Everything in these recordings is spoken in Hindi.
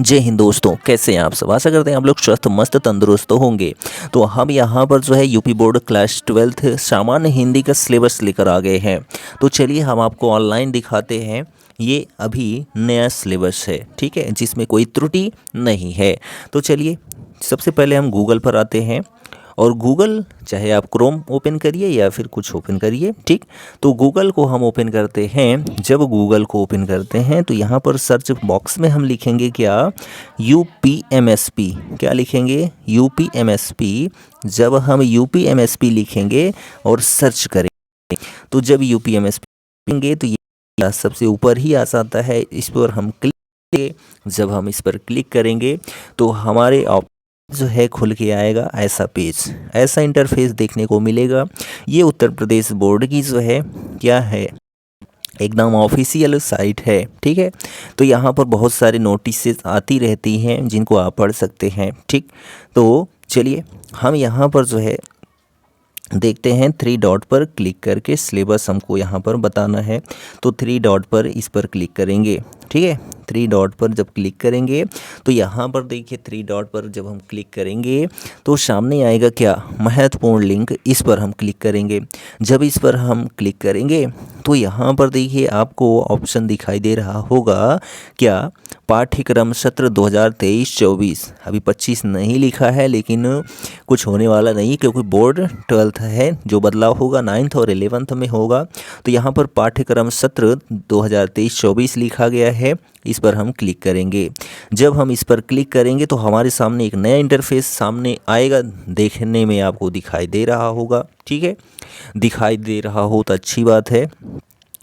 जय हिंद दोस्तों, कैसे हैं आप सब। आशा करते हैं आप लोग स्वस्थ मस्त तंदुरुस्त होंगे। तो हम यहाँ पर जो है यूपी बोर्ड क्लास 12th सामान्य हिंदी का सिलेबस लेकर आ गए हैं। तो चलिए हम आपको ऑनलाइन दिखाते हैं। ये अभी नया सिलेबस है, ठीक है, जिसमें कोई त्रुटि नहीं है। तो चलिए सबसे पहले हम गूगल पर आते हैं और गूगल, चाहे आप क्रोम ओपन करिए या फिर कुछ ओपन करिए, ठीक। तो गूगल को हम ओपन करते हैं। जब गूगल को ओपन करते हैं तो यहाँ पर सर्च बॉक्स में हम लिखेंगे क्या, UPMSP। क्या लिखेंगे, UPMSP। जब हम UPMSP लिखेंगे और सर्च करेंगे तो जब UPMSP लिखेंगे तो ये सबसे ऊपर ही आ जाता है। इस पर हम क्लिक, जब हम इस पर क्लिक करेंगे तो हमारे जो है खुल के आएगा ऐसा पेज, ऐसा इंटरफेस देखने को मिलेगा। ये उत्तर प्रदेश बोर्ड की जो है क्या है, एकदम ऑफिशियल साइट है, ठीक है। तो यहाँ पर बहुत सारे नोटिसेस आती रहती हैं जिनको आप पढ़ सकते हैं, ठीक। तो चलिए हम यहाँ पर जो है देखते हैं, 3 डॉट पर क्लिक करके सिलेबस हमको यहाँ पर बताना है। तो 3 डॉट पर इस पर क्लिक करेंगे, ठीक है। 3 डॉट पर जब क्लिक करेंगे तो यहाँ पर देखिए 3 डॉट पर जब हम क्लिक करेंगे तो सामने आएगा क्या, महत्वपूर्ण लिंक। इस पर हम क्लिक करेंगे। जब इस पर हम क्लिक करेंगे तो यहाँ पर देखिए आपको ऑप्शन दिखाई दे रहा होगा क्या, पाठ्यक्रम सत्र 2023-24। अभी 25 नहीं लिखा है, लेकिन कुछ होने वाला नहीं क्योंकि बोर्ड 12th है। जो बदलाव होगा 9th और 11th में होगा। तो यहाँ पर पाठ्यक्रम सत्र 2023-24 लिखा गया है। इस पर हम क्लिक करेंगे। जब हम इस पर क्लिक करेंगे तो हमारे सामने एक नया इंटरफेस सामने आएगा, देखने में आपको दिखाई दे रहा होगा, ठीक है। दिखाई दे रहा हो तो अच्छी बात है।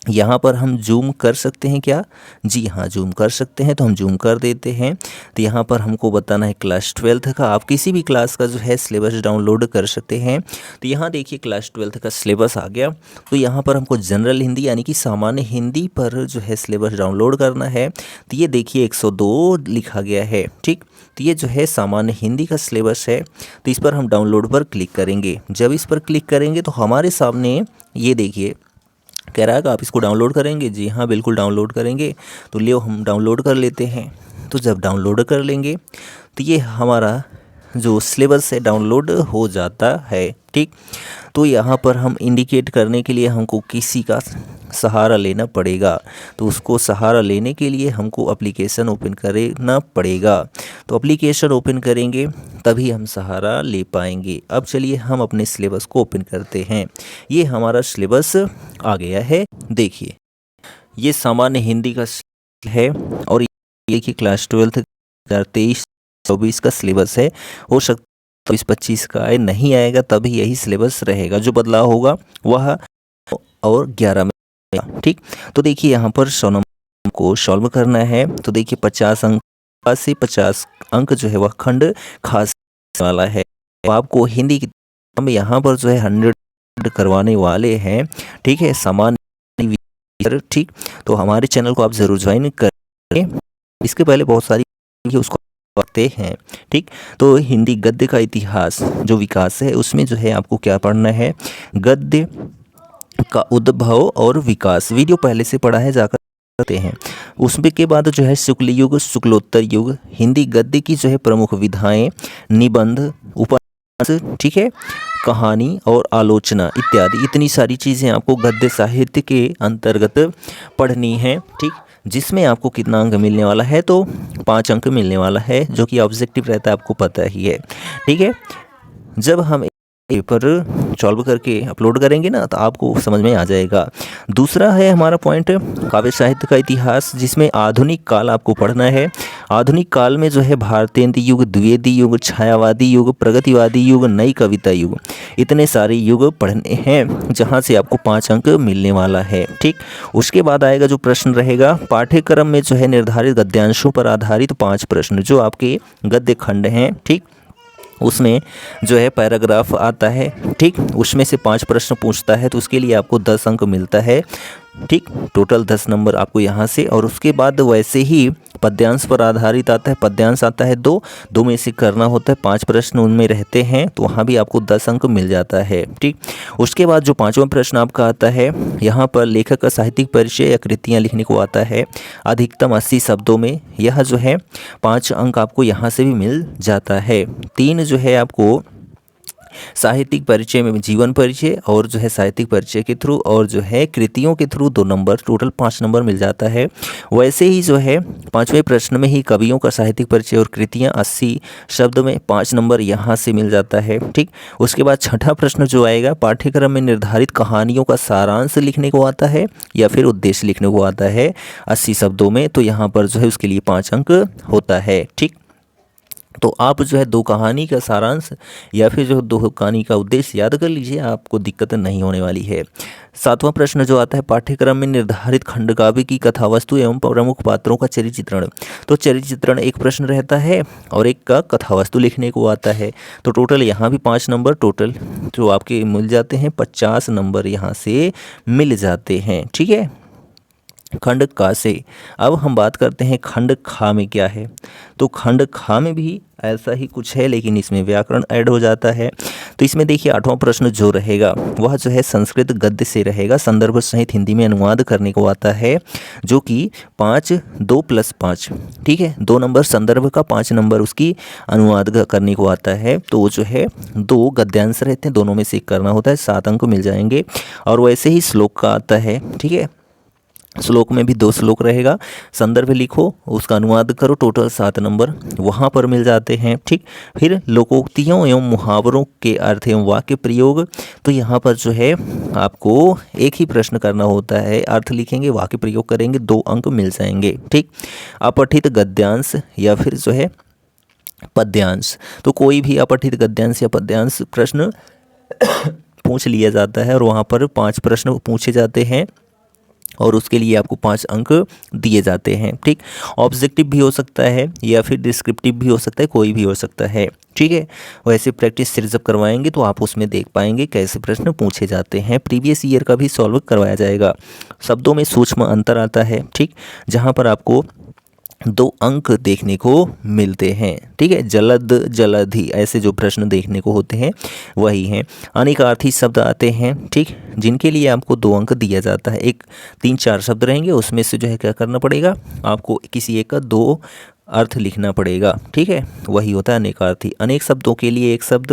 यहाँ पर हम जूम कर सकते हैं क्या, जी हाँ, जूम कर सकते हैं। तो हम जूम कर देते हैं। तो यहाँ पर हमको बताना है क्लास 12th का। आप किसी भी क्लास का जो है सिलेबस डाउनलोड कर सकते हैं। तो यहाँ देखिए क्लास 12th का सिलेबस आ गया। तो यहाँ पर हमको जनरल हिंदी यानी कि सामान्य हिंदी पर जो है सिलेबस डाउनलोड करना है। तो ये देखिए 102 लिखा गया है, ठीक। तो ये जो है सामान्य हिंदी का सिलेबस है। तो इस पर हम डाउनलोड पर क्लिक करेंगे। जब इस पर क्लिक करेंगे तो हमारे सामने ये देखिए कह रहा है कि आप इसको डाउनलोड करेंगे। जी हाँ, बिल्कुल डाउनलोड करेंगे। तो लियो हम डाउनलोड कर लेते हैं। तो जब डाउनलोड कर लेंगे तो ये हमारा जो सिलेबस है डाउनलोड हो जाता है, ठीक। तो यहाँ पर हम इंडिकेट करने के लिए हमको किसी का सहारा लेना पड़ेगा। तो उसको सहारा लेने के लिए हमको एप्लीकेशन ओपन करना पड़ेगा। तो एप्लीकेशन ओपन करेंगे तभी हम सहारा ले पाएंगे। अब चलिए हम अपने सिलेबस को ओपन करते हैं। ये हमारा सिलेबस आ गया है। देखिए ये सामान्य हिंदी का है और ये कि क्लास 12th 2023-24 का सिलेबस है। हो सकता है 24-25 का आए, नहीं आएगा तभी यही सिलेबस रहेगा। जो बदलाव होगा वह और 11 में, ठीक। तो देखिए यहाँ पर 100 नंबर को सॉल्व करना है। तो देखिए 50 अंक से 50 अंक जो है वह खंड खास वाला है। तो आपको हिंदी की हम यहाँ पर जो है 100 करवाने वाले हैं, ठीक है, सामान्य, ठीक। तो हमारे चैनल को आप ज़रूर ज्वाइन करें। इसके पहले बहुत सारी उसको पढ़ते हैं, ठीक। तो हिंदी गद्य का इतिहास जो विकास है उसमें जो है आपको क्या पढ़ना है, गद्य का उद्भव और विकास। वीडियो पहले से पढ़ा है, जाकर करते हैं। उसमें के बाद जो है शुक्ल युग, शुक्लोत्तर युग, हिंदी गद्य की जो है प्रमुख विधाएं, निबंध, उपन्यास, ठीक है, कहानी और आलोचना इत्यादि। इतनी सारी चीज़ें आपको गद्य साहित्य के अंतर्गत पढ़नी है, ठीक। जिसमें आपको कितना अंक मिलने वाला है, तो 5 अंक मिलने वाला है, जो कि ऑब्जेक्टिव रहता है, आपको पता ही है, ठीक है। जब हम पेपर सॉल्व करके अपलोड करेंगे ना तो आपको समझ में आ जाएगा। दूसरा है हमारा पॉइंट काव्य साहित्य का इतिहास, जिसमें आधुनिक काल आपको पढ़ना है। आधुनिक काल में जो है भारतेंद्र युग, द्विवेदी युग, छायावादी युग, प्रगतिवादी युग, नई कविता युग, इतने सारे युग पढ़ने हैं, जहां से आपको 5 अंक मिलने वाला है, ठीक। उसके बाद आएगा जो प्रश्न रहेगा पाठ्यक्रम में जो है निर्धारित गद्यांशों पर आधारित 5 प्रश्न जो आपके गद्य खंड हैं, ठीक। उसमें जो है पैराग्राफ आता है, ठीक। उसमें से 5 प्रश्न पूछता है तो उसके लिए आपको 10 अंक मिलता है, ठीक। टोटल 10 नंबर आपको यहाँ से। और उसके बाद वैसे ही पद्यांश पर आधारित आता है, पद्यांश आता है 2, 2 में से करना होता है 5 प्रश्न उनमें रहते हैं, तो वहाँ भी आपको 10 अंक मिल जाता है। ठीक, उसके बाद जो 5वां प्रश्न आपका आता है, यहाँ पर लेखक का साहित्यिक परिचय या कृतियाँ लिखने को आता है अधिकतम 80 शब्दों में। यह जो है 5 अंक आपको यहाँ से भी मिल जाता है। 3 जो है आपको साहित्यिक परिचय में जीवन परिचय और जो है साहित्यिक परिचय के थ्रू और जो है कृतियों के थ्रू 2 नंबर, टोटल 5 नंबर मिल जाता है। वैसे ही जो है 5वें प्रश्न में ही कवियों का साहित्यिक परिचय और कृतियाँ 80 शब्द में 5 नंबर यहाँ से मिल जाता है। ठीक, उसके बाद 6ठा प्रश्न जो आएगा, पाठ्यक्रम में निर्धारित कहानियों का सारांश लिखने को आता है या फिर उद्देश्य लिखने को आता है 80 शब्दों में, तो यहाँ पर जो है उसके लिए 5 अंक होता है। ठीक, तो आप जो है 2 कहानी का सारांश या फिर जो 2 कहानी का उद्देश्य याद कर लीजिए, आपको दिक्कत नहीं होने वाली है। 7वां प्रश्न जो आता है, पाठ्यक्रम में निर्धारित खंडकाव्य की कथावस्तु एवं प्रमुख पात्रों का चरित्र चित्रण। तो चरित्र चित्रण एक प्रश्न रहता है और एक का कथावस्तु लिखने को आता है, तो टोटल यहाँ भी 5 नंबर टोटल जो आपके मिल जाते हैं, 50 नंबर यहाँ से मिल जाते हैं। ठीक है, खंड का से अब हम बात करते हैं खंड खा में क्या है। तो खंड खा में भी ऐसा ही कुछ है, लेकिन इसमें व्याकरण ऐड हो जाता है। तो इसमें देखिए 8वां प्रश्न जो रहेगा वह जो है संस्कृत गद्य से रहेगा, संदर्भ सहित हिंदी में अनुवाद करने को आता है, जो कि 5 2 + 5। ठीक है, 2 नंबर संदर्भ का, 5 नंबर उसकी अनुवाद करने को आता है। तो जो है 2 गद्यांश रहते हैं, दोनों में से एक करना होता है, 7 अंक मिल जाएंगे। और वैसे ही श्लोक का आता है। ठीक है, श्लोक में भी 2 श्लोक रहेगा, संदर्भ लिखो उसका अनुवाद करो, टोटल 7 नंबर वहाँ पर मिल जाते हैं। ठीक, फिर लोकोक्तियों एवं मुहावरों के अर्थ एवं वाक्य प्रयोग, तो यहाँ पर जो है आपको एक ही प्रश्न करना होता है, अर्थ लिखेंगे वाक्य प्रयोग करेंगे, 2 अंक मिल जाएंगे। ठीक, अपठित गद्यांश या फिर जो है पद्यांश, तो कोई भी अपठित गद्यांश या पद्यांश प्रश्न पूछ लिया जाता है और वहाँ पर 5 प्रश्न पूछे जाते हैं और उसके लिए आपको 5 अंक दिए जाते हैं। ठीक, ऑब्जेक्टिव भी हो सकता है या फिर डिस्क्रिप्टिव भी हो सकता है, कोई भी हो सकता है। ठीक है, वैसे प्रैक्टिस सीरीज जब करवाएंगे तो आप उसमें देख पाएंगे कैसे प्रश्न पूछे जाते हैं। प्रीवियस ईयर का भी सॉल्व करवाया जाएगा। शब्दों में सूक्ष्म अंतर आता है। ठीक, जहाँ पर आपको 2 अंक देखने को मिलते हैं। ठीक है, जलद जलधि ऐसे जो प्रश्न देखने को होते हैं वही हैं। अनेकार्थी शब्द आते हैं, ठीक, जिनके लिए आपको 2 अंक दिया जाता है। 3-4 शब्द रहेंगे, उसमें से जो है क्या करना पड़ेगा, आपको किसी एक का 2 अर्थ लिखना पड़ेगा। ठीक है, वही होता है अनेकार्थी। अनेक शब्दों के लिए 1 शब्द,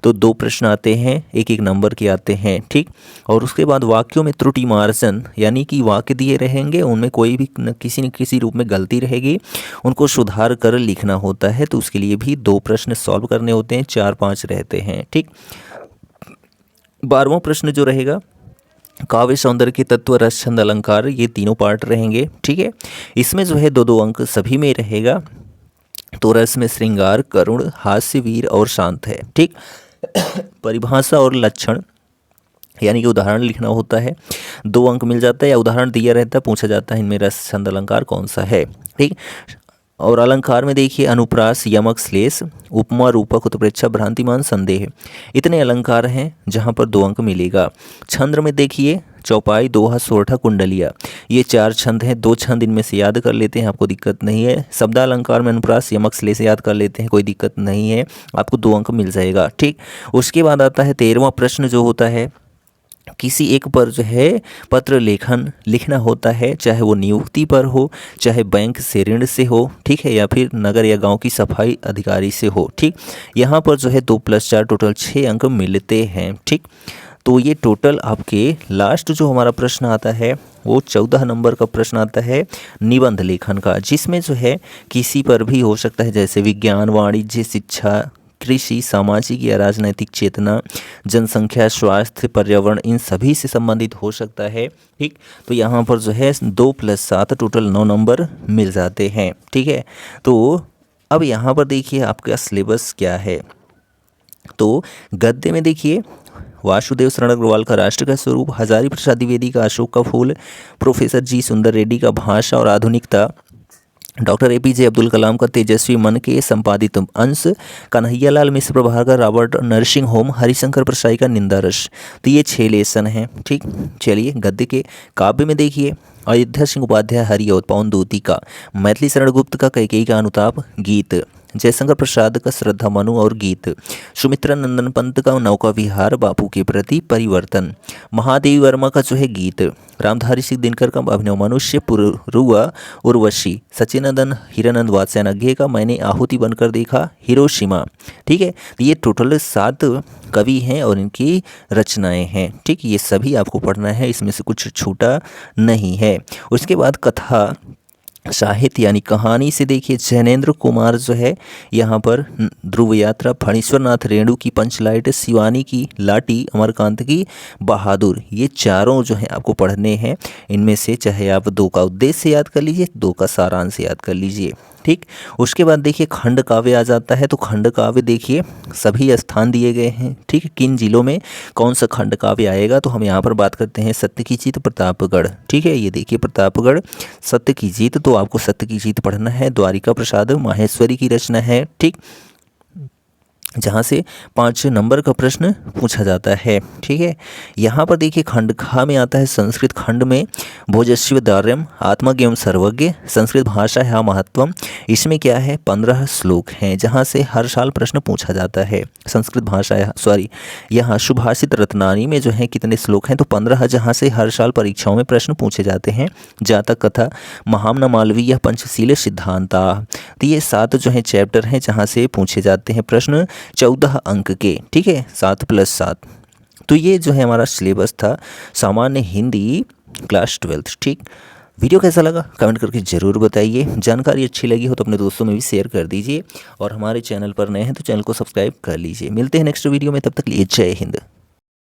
तो 2 प्रश्न आते हैं, 1-1 नंबर के आते हैं। ठीक, और उसके बाद वाक्यों में त्रुटि मार्जन, यानी कि वाक्य दिए रहेंगे, उनमें कोई भी न किसी रूप में गलती रहेगी, उनको सुधार कर लिखना होता है, तो उसके लिए भी 2 प्रश्न सॉल्व करने होते हैं, 4-5 रहते हैं। ठीक, 12वां प्रश्न जो रहेगा, काव्य सौंदर्य के तत्व, रस, छंद, अलंकार, ये तीनों पार्ट रहेंगे। ठीक है, इसमें जो है 2-2 अंक सभी में रहेगा। तो रस में श्रृंगार, करुण, हास्य, वीर और शांत है। ठीक, परिभाषा और लक्षण यानी कि उदाहरण लिखना होता है, 2 अंक मिल जाता है, या उदाहरण दिया रहता है, पूछा जाता है इनमें रस, छंद, अलंकार कौन सा है। ठीक, और अलंकार में देखिए अनुप्रास, यमक, श्लेष, उपमा, रूपक, उत्प्रेक्षा, भ्रांतिमान, संदेह, इतने अलंकार हैं जहां पर 2 अंक मिलेगा। छंद में देखिए चौपाई, दोहा, सोरठा, कुंडलिया, ये 4 छंद हैं। 2 छंद इनमें से याद कर लेते हैं, आपको दिक्कत नहीं है। शब्दालंकार में अनुप्रास, यमक, श्लेष याद कर लेते हैं, कोई दिक्कत नहीं है, आपको 2 अंक मिल जाएगा। ठीक, उसके बाद आता है 13वां प्रश्न जो होता है, किसी एक पर जो है पत्र लेखन लिखना होता है, चाहे वो नियुक्ति पर हो, चाहे बैंक से ऋण से हो, ठीक है, या फिर नगर या गांव की सफाई अधिकारी से हो। ठीक, यहाँ पर जो है 2 + 4 टोटल 6 अंक मिलते हैं। ठीक, तो ये टोटल आपके लास्ट जो हमारा प्रश्न आता है वो 14 नंबर का प्रश्न आता है निबंध लेखन का, जिसमें जो है किसी पर भी हो सकता है, जैसे विज्ञान, वाणिज्य, शिक्षा, कृषि, सामाजिक या राजनैतिक चेतना, जनसंख्या, स्वास्थ्य, पर्यावरण, इन सभी से संबंधित हो सकता है। ठीक, तो यहाँ पर जो है 2 + 7 टोटल 9 नंबर मिल जाते हैं। ठीक है, तो अब यहाँ पर देखिए आपका सिलेबस क्या है। तो गद्य में देखिए वासुदेव शरण अग्रवाल का राष्ट्र का स्वरूप, हजारी प्रसाद द्विवेदी का अशोक का फूल, प्रोफेसर जी सुंदर रेड्डी का भाषा और आधुनिकता, डॉक्टर APJ अब्दुल कलाम का तेजस्वी मन के संपादित अंश, Kanhaiyalal Mishra Prabhakar Robert nursing home, Harishankar Parsai का निंदा रस। तो ये 6 लेसन हैं। ठीक, चलिए गद्य के काव्य में देखिए, अयोध्या सिंह उपाध्याय हरिऔध पवन दूती का, मैथिली शरण गुप्त का कैकेयी का अनुताप गीत, जयशंकर प्रसाद का श्रद्धा मनु और गीत, सुमित्रा नंदन पंत का नौका विहार बापू के प्रति परिवर्तन, महादेवी वर्मा का जो है गीत, रामधारी सिंह दिनकर का अभिनव मनुष्य पुरुआ उर्वशी, सचिनंदन हीरानंद वात्स्यायन का मैंने आहुति बनकर देखा हिरोशिमा। ठीक है, तो ये टोटल 7 कवि हैं और इनकी रचनाएं हैं। ठीक, ये सभी आपको पढ़ना है, इसमें से कुछ छूटा नहीं है। उसके बाद कथा साहित्य यानी कहानी से देखिए, जैनेन्द्र कुमार जो है यहाँ पर ध्रुव यात्रा, फणीश्वर नाथ रेणु की पंचलाइट, शिवानी की लाटी, अमरकांत की बहादुर, ये चारों जो है आपको पढ़ने हैं। इनमें से चाहे आप 2 का उद्देश्य याद कर लीजिए, 2 का सारांश याद कर लीजिए। ठीक, उसके बाद देखिए खंड काव्य आ जाता है। तो खंड काव्य देखिए सभी स्थान दिए गए हैं। ठीक, किन जिलों में कौन सा खंड काव्य आएगा, तो हम यहाँ पर बात करते हैं सत्य की जीत प्रतापगढ़। ठीक है, ये देखिए प्रतापगढ़ सत्य की जीत, तो आपको सत्य की जीत पढ़ना है। द्वारिका प्रसाद माहेश्वरी की रचना है। ठीक, जहाँ से 5 नंबर का प्रश्न पूछा जाता है। ठीक है, यहाँ पर देखिए खंड खा में आता है संस्कृत खंड में भोजस्वी दार्यम आत्मज्ञ एवं सर्वज्ञ, संस्कृत भाषा है महत्वम। इसमें क्या है 15 श्लोक हैं, जहाँ से हर साल प्रश्न पूछा जाता है। संस्कृत भाषा यहाँ सुभाषित रत्नानी में जो है कितने श्लोक हैं, तो 15, जहाँ से हर साल परीक्षाओं में प्रश्न पूछे जाते हैं। जातक कथा, महामना मालवीय, पंचशील सिद्धांता, तो ये 7 जो है चैप्टर हैं जहाँ से पूछे जाते हैं प्रश्न 14 अंक के। ठीक है, 7 + 7। तो ये जो है हमारा सिलेबस था सामान्य हिंदी क्लास 12th। ठीक, वीडियो कैसा लगा कमेंट करके ज़रूर बताइए। जानकारी अच्छी लगी हो तो अपने दोस्तों में भी शेयर कर दीजिए, और हमारे चैनल पर नए हैं तो चैनल को सब्सक्राइब कर लीजिए। मिलते हैं नेक्स्ट वीडियो में, तब तक लिए जय हिंद।